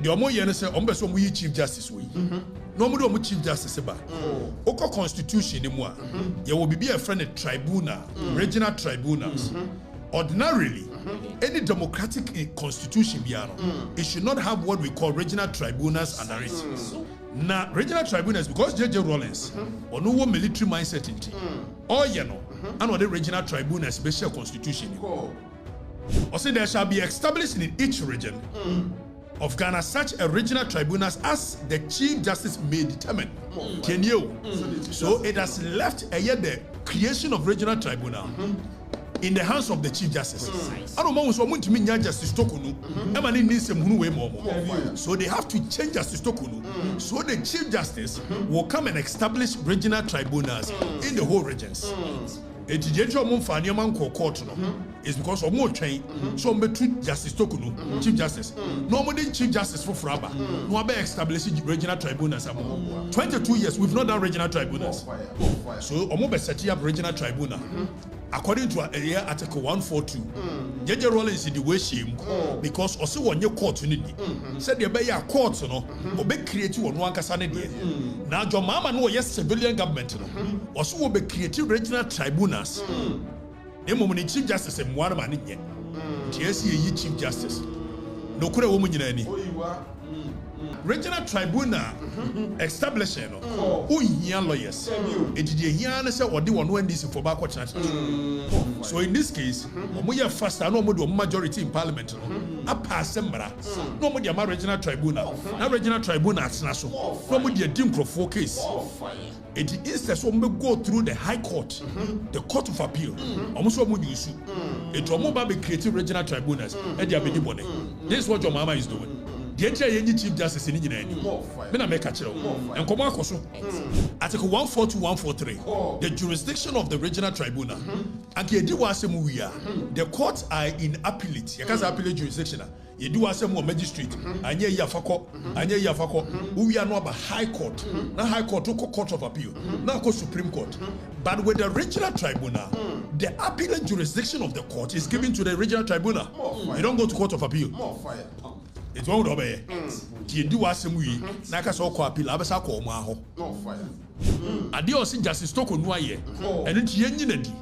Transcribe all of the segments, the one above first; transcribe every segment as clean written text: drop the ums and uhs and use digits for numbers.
the omo yen say ombeso mu yi chief justice we no mu do mu chief justice ba oko constitution ni mu a ye will be a friend tribunal regional tribunals ordinarily any democratic constitution biano it should not have what we call regional tribunals under it. Now regional tribunals because J.J. Rawlings or no military mindset in or you know and what the regional tribunals special constitution or say there shall be established in each region of Ghana such a regional tribunals as the Chief Justice may determine. Can you? So it has left the creation of regional tribunal in the hands of the Chief Justice. I don't know so to mean Justice Tokunu. So they have to change Justice Tokunu. So the Chief Justice will come and establish regional tribunals in the whole regions. It is court is because of more train. So treat Justice Tokunu, Chief Justice. Normally Chief Justice for Fraba. No be establishing regional tribunals. 22 years we've not done regional tribunals. So omo set up regional tribunal. According to Article 142, J.J. Rawlings is the way shame because also when you court you need said there be a court no or be creative on one kasane there. Now your mama no yes civilian government no also will be creative regional tribunals. The moment Chief Justice and one man in ye Chief Justice. No kure woman in any. Regional tribunal establishing who here lawyers. It is here say or the one when this for back chance. So in this case, we are first no majority in parliament. A pass sembra. No more the regional tribunal. Now regional tribunal national. No more the Dimcroft case. It is the so we go through the High Court, the Court of Appeal. Almost what we issue. It will move be creative regional tribunals. And they are being body. This is what your mama is doing. The entire Chief Justice in Nigeria. Mena make a chill. And come on, Article 142, 143. The jurisdiction of the regional tribunal. And the courts are in appellate. You can't appellate jurisdiction. You do as a magistrate. And ye yafako. We are not about High Court. Now High Court, Court of Appeal. Now Supreme Court. But with the regional tribunal, the appellate jurisdiction of the court is given to the regional tribunal. You don't go to Court of Appeal. It's one of the you do as we Naka so called appeal, Abasa call Maho. Adios in Justice Toko Noye, and it's Yendy.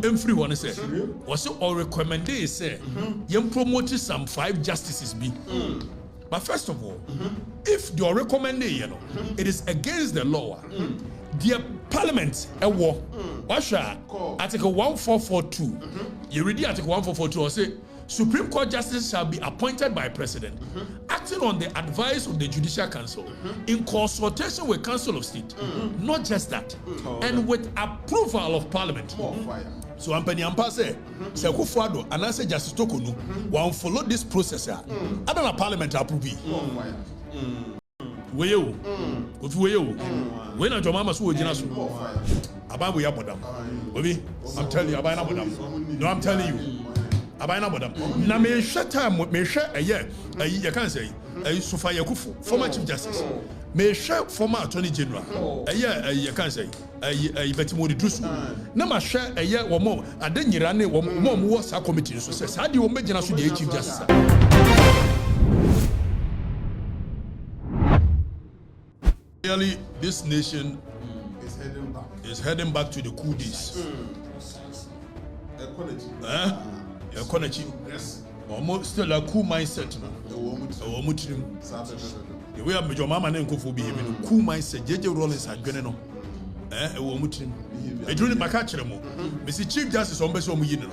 Every one said, was so all recommended, say, young promoted some 5 justices be. But first of all, if your recommendation it is against the law, dear Parliament, a war, Washa, Article 1442, you read the Article 1442 or say, Supreme Court justices shall be appointed by President, acting on the advice of the Judicial Council, in consultation with Council of State. Not just that, and with approval of Parliament. So Ampani Ampa say, Sekufuado, and I say Justice Tokunu, will follow this process. I don't know Parliament approve. When your mama so generous, about we are madam. I'm telling you, about madam. No, I'm telling you. Abana madam. Na me shata me share you can say Sofa Yakufu, former Chief Justice. Me share former Attorney General. You can say Betimodi Drusu. Na ma share a year or more. And then you run more was a committee. So says, how do you make the Chief Justice? Really, this nation is heading back to the coup days. Almost still a cool mindset. The way your mama and uncle be having a cool mindset. J.J. Rawlings had gone on. A woman. A dream back at them. Mr. Chief Justice on Bessom Yin.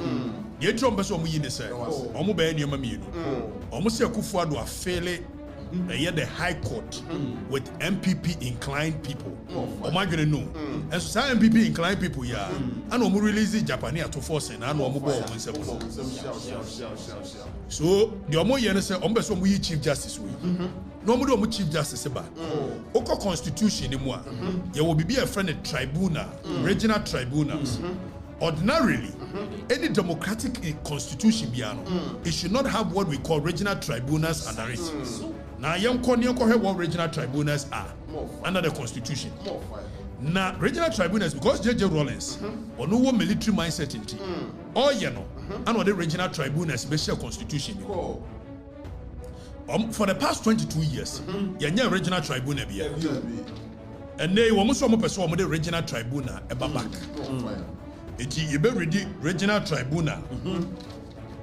Yet, John Bessom Yin said, Almost by any mammy. Almost a Kufuado are fairly. The High Court with MPP inclined people. Oh my goodness, no. And so MPP inclined people, yeah. And we release the Japanese to force and I know so the Omo Yen say Ombeso we Chief Justice we. No more Chief Justice ba. Oko Constitution ni moi. There will be a friend tribunal, regional tribunals. Ordinarily, any democratic constitution it should not have what we call regional tribunals under it. Now, young have what regional tribunals are under the constitution. Now, regional tribunals, because J.J. Rawlings, or no military mindset in or and what the regional tribunals special constitution. For the past 22 years, yenya regional tribunal bia. And they were most of the regional tribunal back. You be ready regional tribunal.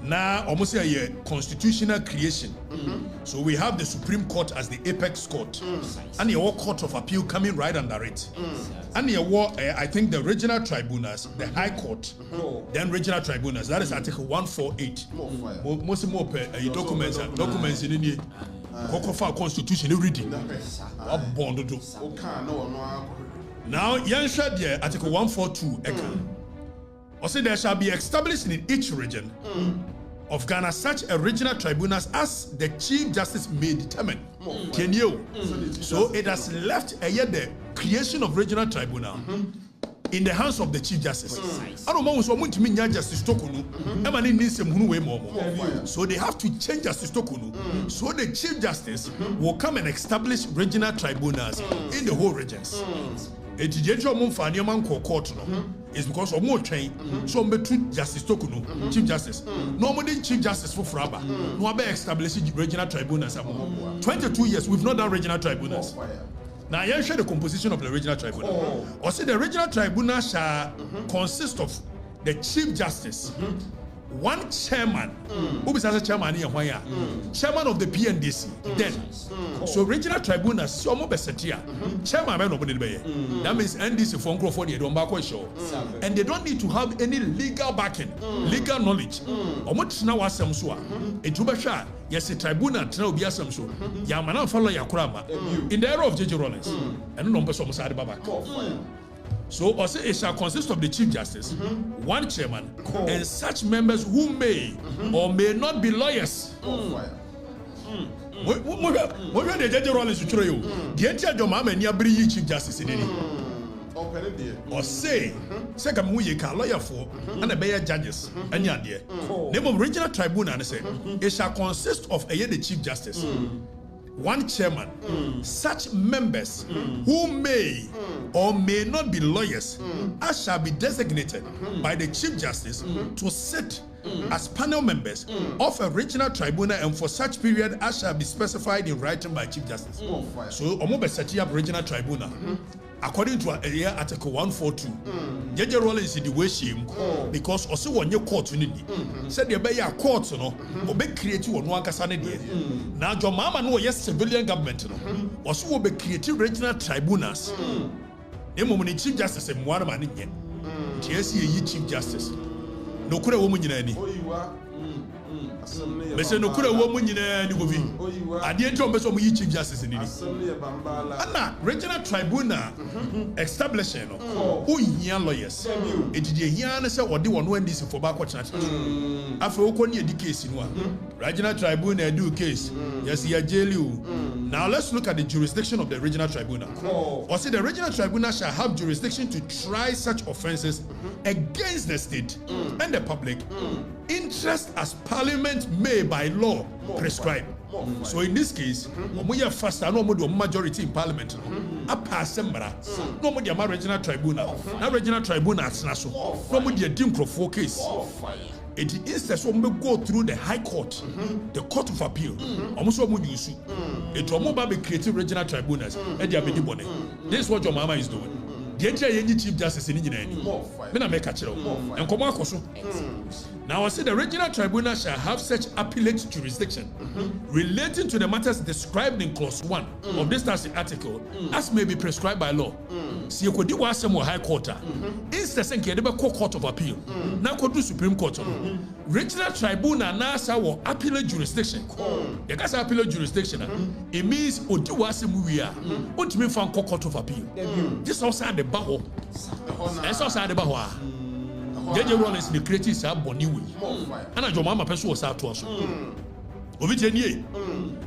Now almost a constitutional creation. So we have the Supreme Court as the apex court, and the Court of Appeal coming right under it. And I think the regional tribunals, the High Court, then regional tribunals. That is Article 148. Most more documents in the Constitution reading. Now, Yansha there, Article 142. Also, there shall be established in each region of Ghana such a regional tribunals as the Chief Justice may determine. Can you? So it has left the creation of regional tribunal in the hands of the Chief Justice. I don't know what to mean Justice Tokunu. So they have to change Justice Tokunu. So the Chief Justice will come and establish regional tribunals in the whole regions. It's court is because of more train. So Justice Tokunu, Chief Justice. Normally Chief Justice for Fraba. No be establishing regional tribunals. 22 years we've not done regional tribunals. Now I share the composition of the regional tribunal. Or say the regional tribunal shall consist of the Chief Justice, one chairman, who is as a chairman here, chairman of the PNDC. Then, so regional tribunals, so more besetia, chairman, that means NDC phone call for the Dombako show, and they don't need to have any legal backing, legal knowledge. Or much now was some swa. A Jubasha, yes, a tribunal, now be some so. Yamana follow Yakurama in the era of JJ Rollins, and no person was at Baba. So also it shall consist of the Chief Justice, one chairman, and such members who may or may not be lawyers. What the judge Rollins to you? The entire Mahama near bring Chief Justice in any. Or say, second we can lawyer for and a bear judges and your dear. Name of regional tribunal and say it shall consist of the Chief Justice. One chairman, such members who may or may not be lawyers, as shall be designated by the Chief Justice to sit as panel members of a regional tribunal and for such period as shall be specified in writing by Chief Justice. So, Omobe set up regional tribunal. According to Article 142, JJ Rollins is the way she because also when you court you need said the be a court no be create one kasane de now your mama no yes civilian government no also will be create regional tribunals the Chief Justice and one man in TSC Chief Justice no kura wo nyina ni Mese no kura wo nyina ni go vi ade nti o mbe so mo yi Chief Justice ni ana regional tribunal establishing no who hia lawyers edide hia na se ode wono NDC for back church afa wo ni edi case no regional tribunal do case yes ya jail. Now let's look at the jurisdiction of the regional tribunal. Or say the regional tribunal shall have jurisdiction to try such offenses against the state and the public interest as parliament may by law prescribe. So in this case, we are faster, no more majority in parliament. A pass no more the regional tribunal. Now regional tribunal national. No more the Dimcroft case. It is the one we go through the High Court, the Court of Appeal. Almost what we use. It will move be creative regional tribunals. And they are this is what your mama is doing. The entire Chief Justice in India. Then make a chill. And come on, now I say the regional tribunal shall have such appellate jurisdiction relating to the matters described in clause 1 of this article as may be prescribed by law. See, you could do what some High Court. Instead, you never Court of Appeal. Now could do Supreme Court. Regional tribunal now will appellate jurisdiction. You got appellate jurisdiction. It means Oduwase we are. What me from Court of Appeal? This outside the Baho. That's outside the Baho. JJ Rollins the creative sa boni we. And your mama person was out to us.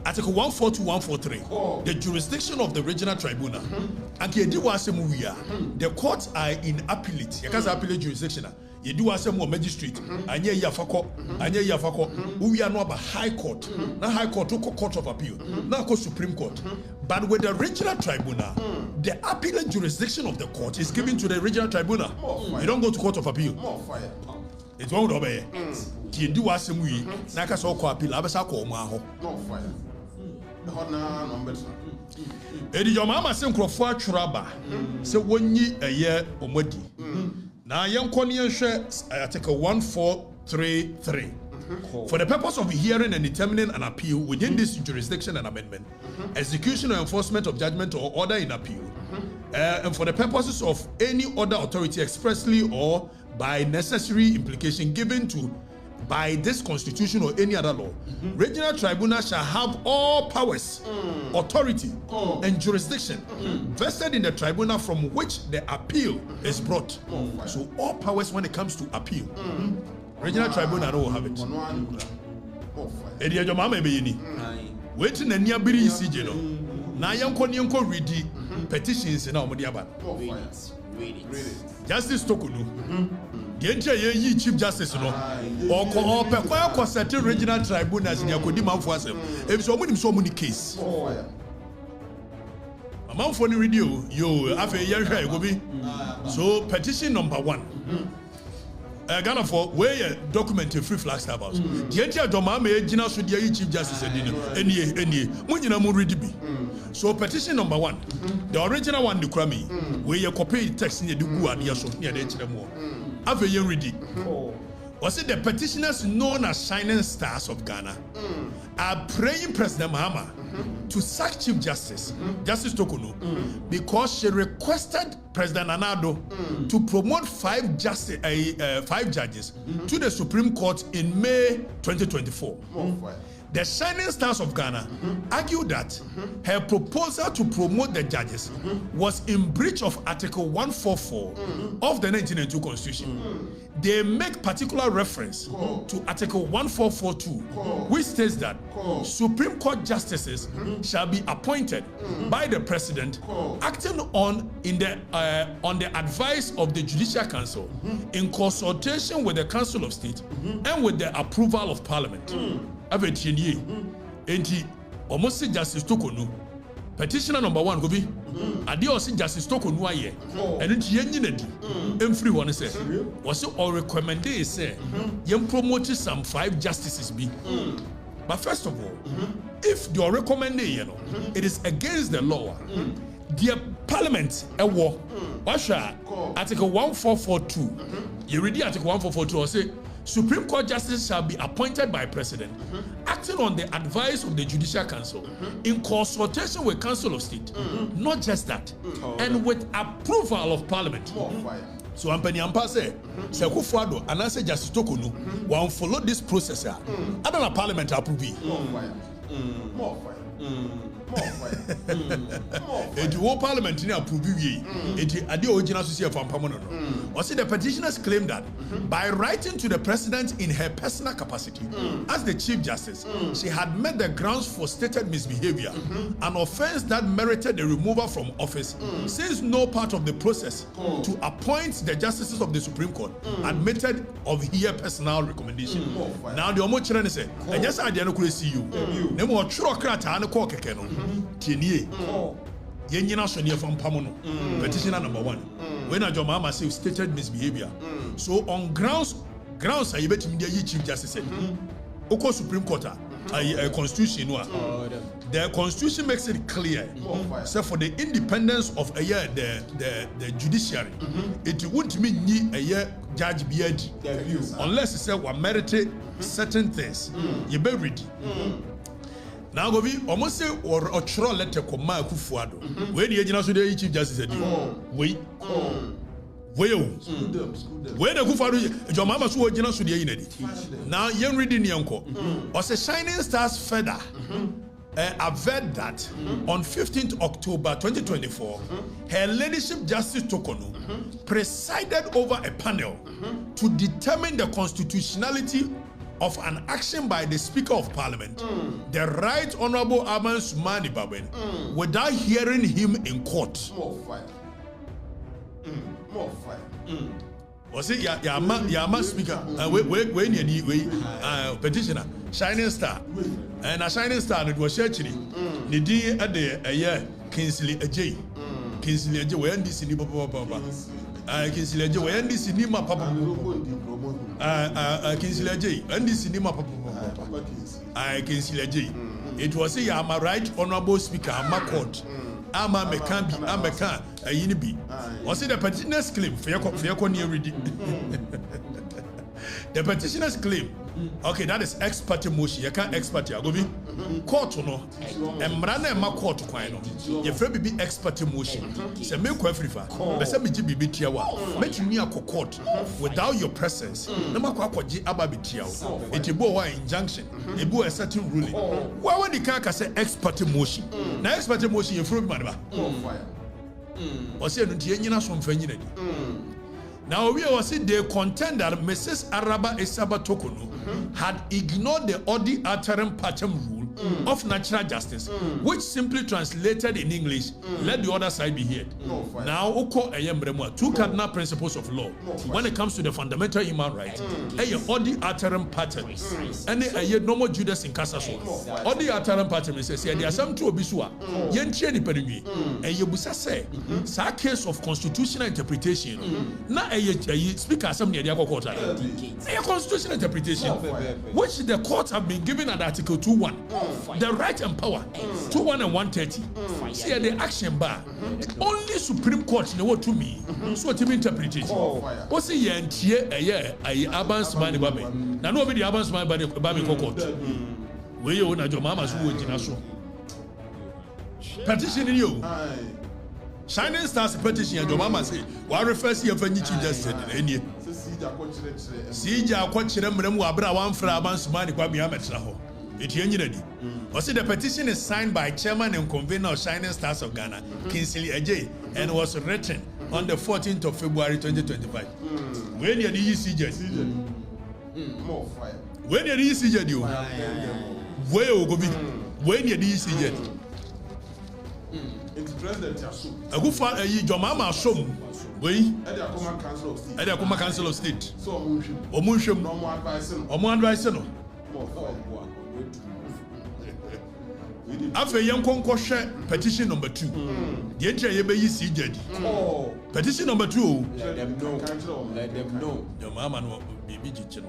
Article 142, 143, the jurisdiction of the regional tribunal. And the courts are in appellate. You can't appellate jurisdiction. You do as a magistrate. And ye yafako. We are not about High Court. Now High Court to Court of Appeal. Now Supreme Court. But with the regional tribunal, the appellate jurisdiction of the court is given to the regional tribunal. You don't go to Court of Appeal. It's one obey. You do as we. Naka so ko appeal. Abesa ko ma ho. Edi your mama say nkrofo atweraba say wonyi eye omodi na yenkoni yenhwe article 1433 for the purpose of hearing and determining an appeal within this jurisdiction and amendment, execution or enforcement of judgment or order in appeal, and for the purposes of any other authority expressly or by necessary implication given to by this constitution or any other law, regional tribunal shall have all powers, authority, and jurisdiction vested in the tribunal from which the appeal is brought. So all powers when it comes to appeal, regional tribunal will have it. Edia your mama be ni. Waiting and near biri CJ no. Na yanko ready petitions na omodi aba. Read it. Justice Tokunu. The entire Chief Justice no. Or per certain regional tribunals in Yakodi Manfo asem. If so many case. Amount for the radio, yo, after a go be. So petition number 1. Ghana for where document a free flag star house. The entire Domame Gina should the Chief Justice any Munina Muridi be. So petition number 1, the original one the crummy, where you copy text in the Dugu and Yaso near the Chilemo. Have a ready. Was it the petitioners known as Shining Stars of Ghana are praying President Mahama to sack Chief Justice, Justice Tokunu, because she requested President Anado to promote 5 judges to the Supreme Court in May 2024. The Shining Stars of Ghana argued that her proposal to promote the judges was in breach of Article 144 of the 1992 Constitution. They make particular reference to Article 1442, which states that Supreme Court justices shall be appointed by the President, acting on the advice of the Judicial Council, in consultation with the Council of State and with the approval of Parliament. Avetienie, enti almost Justice Tokonu. Petitioner number 1 go be. Adiosi Justice Tokonu aye. And enti yenyi nedi. Free one say. Was it all recommended say yen promote some 5 justices be. But first of all, if you recommended, it is against the law. The Parliament war. Washa Article 1442. You read Article 1442 or say Supreme Court justices shall be appointed by President, acting on the advice of the Judicial Council, in consultation with Council of State. Not just that, and with approval of Parliament. So Ampani Ampa say, Sekufuado, and I say Justice Tokunu, will follow this process. I don't know Parliament approve. It will Parliament approve. It the original associate from Pamono. Or see the petitioners claim that by writing to the President in her personal capacity as the Chief Justice, she had met the grounds for stated misbehavior, an offense that merited the removal from office, since no part of the process to appoint the justices of the Supreme Court admitted of her personal recommendation. Now the Omo Chirene say, I just I didn't see you. Nemo Churokrata and Kokekeno. Tienie. Yenyina Sonia from Pamono. Petitioner number 1. When a Jomama say stated misbehavior. So on grounds I bet him the Chief Justice said. Oko Supreme Court a constitution. The constitution makes it clear. So for the independence of the judiciary, it wouldn't mean a year judge beard unless it said one merited certain things. You be ready. Now go be almost say or a troll letter come Kufuado. When the agent the Chief Justice said, wait. Where the Kufuado, your mama so original to the unity. Now young reading Yanko. Or say Shining Stars Feather. Averred that on 15th October 2024, her ladyship Justice Tokonu presided over a panel to determine the constitutionality of an action by the Speaker of Parliament, the Right Honorable Aman Sumani Baben, without hearing him in court. More fire. Was it Yama Speaker? When you petitioner, Shining Star, and a Shining Star, it was actually Nidi at the year Kingsley Ajay. Kingsley Ajay, when this in Papa. Kingsley Ajay, when this in Papa. Kingsley Ajay, and this in Papa. Kingsley Ajay. It was say I'm a right honorable speaker, I'm a court. I'm a mechan, a yinibi. Was it the petitioner's claim? The petitioner's claim. Okay, that is ex parte motion. You can't ex parte. Go be court no. Emrana ma court kwan no. You free be ex parte motion. Say me kwa frifa. Be say me ji bibi tia wa. Make me akọ court without your presence. Na ma kwa akọji aba bitia wo. Etibo wa injunction. Ebu a certain ruling. Why when the car say ex parte motion? Na ex parte motion you free be man ba. O say no tie nyina so mfa nyina di. Now we will see they contend that Mrs. Araba Esaba Tokunu had ignored the Odi Aterim Patem rule of natural justice, which simply translated in English, let the other side be heard. Now, two cardinal principles of law when it comes to the fundamental human right, Odi Aterim Patem, and a normal Judas in Casaso. Odi Aterim Patem says, there are some two obisua, Yencheni Perigui, and Yobusa say, sa case of constitutional interpretation. Now, speaker assembly the court a constitutional interpretation which the courts have been given at Article 2:1 the right and power 2:1 and 130 see the action bar only Supreme Court know what to me so what interpretation what say yentie abans man ba me na no be the abans man ba me court we you na jo mama so wo gina so petition you Shining Stars petition and your mama say, "Why refers here for Chief Justice?" Sija kwachire mremu abra wan fra abans man kwa bi ametra ho. Eti enyi nadi. O say the petition is signed by chairman and convener of Shining Stars of Ghana, Kingsley Ajay, and was written on the 14th of February 2025. When you the CJ? More fire. When you the CJ you? Where you go be? When you the CJ? President Yasu. A good father, your mama showed. We at the Akuma Council of State. So, Omunsham, no more advice. After young Concord petition number 2, the entry CJ. Petition number 2, let them know. Your mama no baby chicken.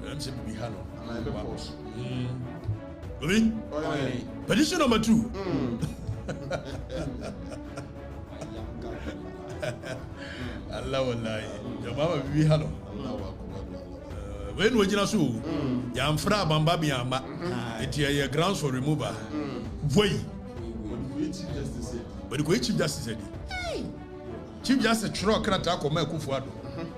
I'm saying be Hano. Petition number 2. Allah wallahi your mama bibi halo when we jina so ya mfra bamba bi amba eti grounds for removal voy but the chief justice said chief justice tro krata ko ma kufuado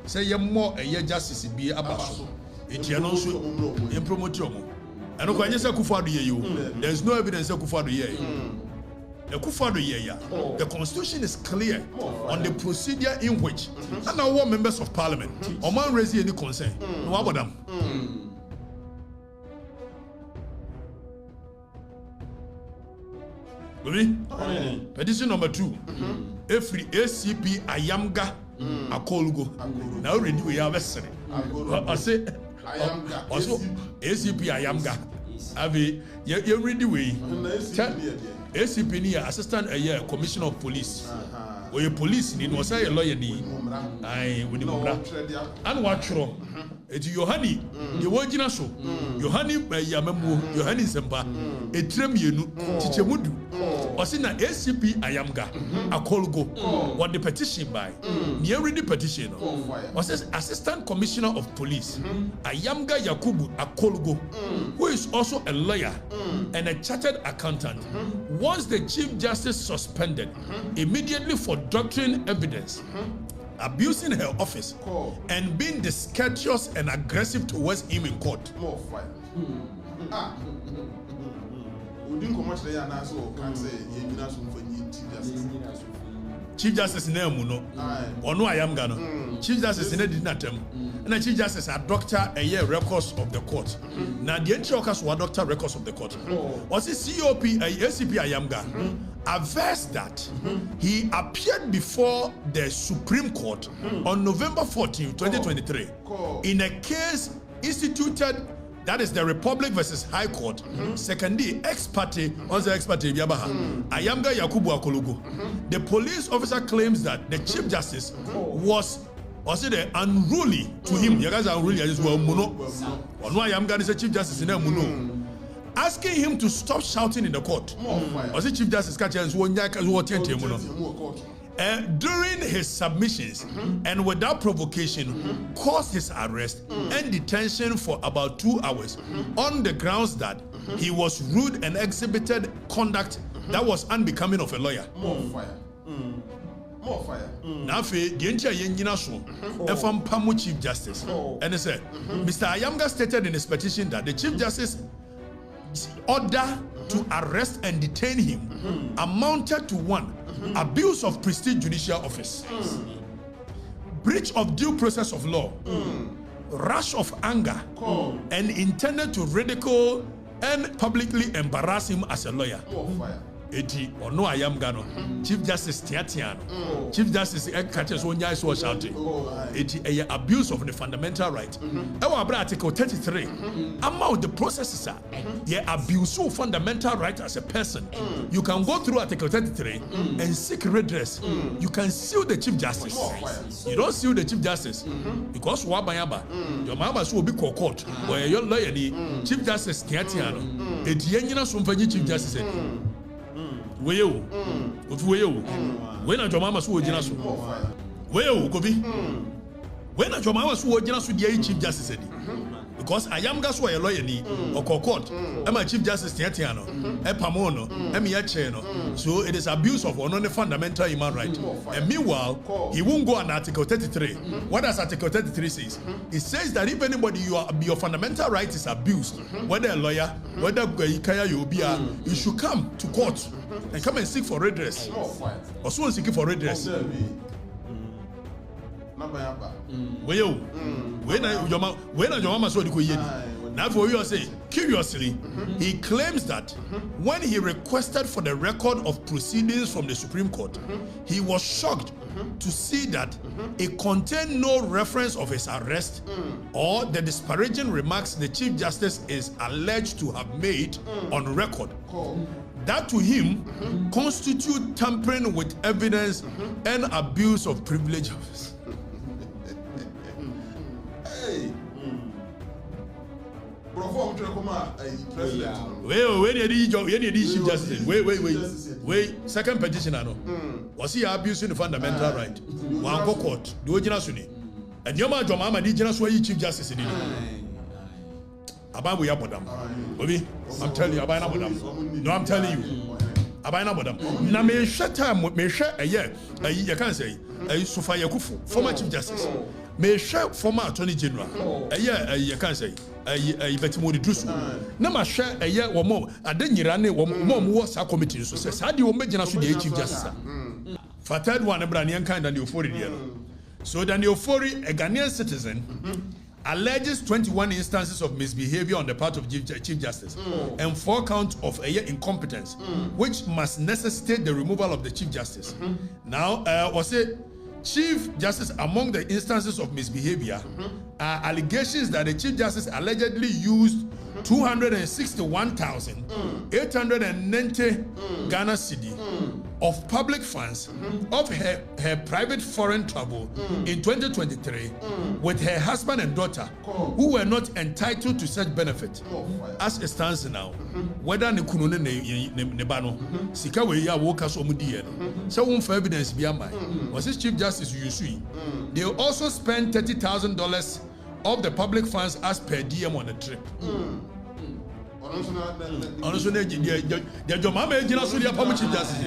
say ye mo justice bi abaso eti no so ye promote omo eno ko anyesa kufuado ye yo there is no evidence kufuado ye the Constitution is clear on the procedure in which and our members of parliament or man raise any concern. No about them. Petition number 2. Every ACP Ayamga Akolgo. Now ready we have a say. I say also ACP Ayamga. Have you ready we? ACP ni assistant commissioner of police. Or your police ni no say a lawyer ni. Ai we ni mobra. An watchro. Eti Yohani, the wajina so. Yohani yamemu, Yohani semba. Etrem yenu tichemudu. Osina ACP Ayamga Akolgo. What the petition by? Near ready petition. Was assistant commissioner of police Ayamga Yakubu Akolgo, who is also a lawyer and a chartered accountant. Once the Chief Justice suspended immediately for doctrine evidence, abusing her office, and being discourteous and aggressive towards him in court. Chief Justice Nemuno, or no Ayamga no. Chief Justice Nedinatem, and the Chief Justice are doctor a year records of the court. Now the entry workers were doctor records of the court. Was it COP ACP Ayamga? Averse that he appeared before the Supreme Court on November 14, 2023 in a case instituted, that is the Republic versus High Court, secondly, ex parte, also ex parte, Ayamga Yakubu Akologo. The police officer claims that the Chief Justice was unruly to him. You guys are unruly as well, Muno. Or no, Ayamga is a Chief Justice in Muno. asking him to stop shouting in the court. Was it Chief Justice Kachans during his submissions and without provocation caused his arrest and detention for about 2 hours on the grounds that he was rude and exhibited conduct that was unbecoming of a lawyer. More fire. Now, the entire Yengina so, from Pamu Chief Justice, and he said, Mr. Ayamga stated in his petition that the Chief Justice order to arrest and detain him amounted to 1. Abuse of prestige judicial office, breach of due process of law, rush of anger, and intended to ridicule and publicly embarrass him as a lawyer. Eti ono Ayamga Chief Justice Tiatiano, Chief Justice Ekachas Wonya is shouting. Eti a abuse of the fundamental right. Our Article 33. Among the processes are abuse of fundamental right as a person. You can go through Article 33 and seek redress. You can sue the Chief Justice. You don't sue the Chief Justice because Wabayaba, your mama will be court where your lawyer, Chief Justice Tiatiano, Eti Yenina Sumfani Chief Justice. When a Jomama so generous, well, Gobi, when a Jomama so generous with the Chief Justice, because I am gas why a lawyer or court, I'm a Chief Justice Tiatiano, a Pamono, a Miacheno. So it is abuse of one on the fundamental human right. And meanwhile, he won't go on Article 33. What does Article 33 says? It says that if anybody your fundamental right is abused, whether a lawyer, whether you should come to court and come and seek for redress. Or someone seeking for redress. When your mama saw the now for you say curiously, he claims that when he requested for the record of proceedings from the Supreme Court, he was shocked to see that it contained no reference of his arrest or the disparaging remarks the Chief Justice is alleged to have made on record. That to him constitute tampering with evidence and abuse of privilege office. Wait, second petition, was he abusing the fundamental right? One go court, do it suni. And your mama did just where you Chief Justice in it. About madam. I'm telling you, about madam. No, I'm telling you. About madam. Now, me shut time, me share a year. You can't say, Sofa Yakufu, former Chief Justice. Me share former Attorney General. A year, you can't say. I bet more the truth. Nama share a year or more. I didn't run it or more was a committee. So says, how do you make the Chief Justice? For third one, a Branian kind and euphoria. So then the euphoria, a Ghanaian citizen, alleges 21 instances of misbehavior on the part of Chief Justice and 4 counts of incompetence, which must necessitate the removal of the Chief Justice. Now, was it Chief Justice, among the instances of misbehavior are allegations that the Chief Justice allegedly used 261,890 Ghana cedi of public funds of her private foreign travel in 2023 with her husband and daughter who were not entitled to such benefit. As it stands now, whether ne kunu ne ba no sika we ya wo kaso mu die no so won for evidence be am was this Chief Justice Yusui. They also spent $30,000 of the public funds as per diem on the trip. Also, the Jomama Ejina Sudia Pamu Chief Justice.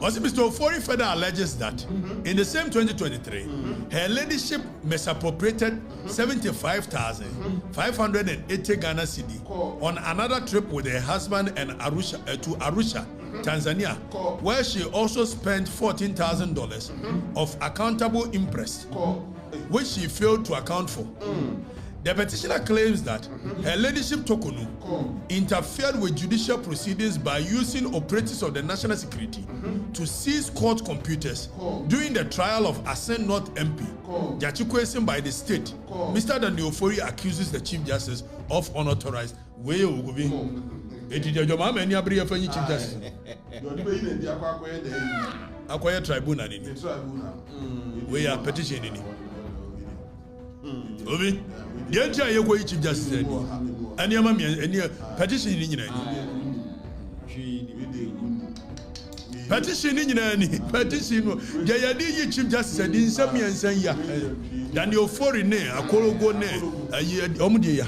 Also, Mr. Ofori further alleges that in the same 2023, her ladyship misappropriated 75,580 Ghana cedi on another trip with her husband and to Arusha, Tanzania, where she also spent $14,000 of accountable interest, which she failed to account for. The petitioner claims that her ladyship Tokunu interfered with judicial proceedings by using operatives of the national security to seize court computers during the trial of Asen North MP, Jachikwesen by the state. Mr. Daniel Ofori accuses the Chief Justice of unauthorized way of government. It is your mama and your Chief Justice. Acquire tribunal in it. We are petitioning it. Obi, the entire Chief Justice said, Any mammy, any petition in any. Petition in any petition. Jayadi, Chief Justice, in some years, and ya. Daniel foreign name, a colo go name, a year, Omudia.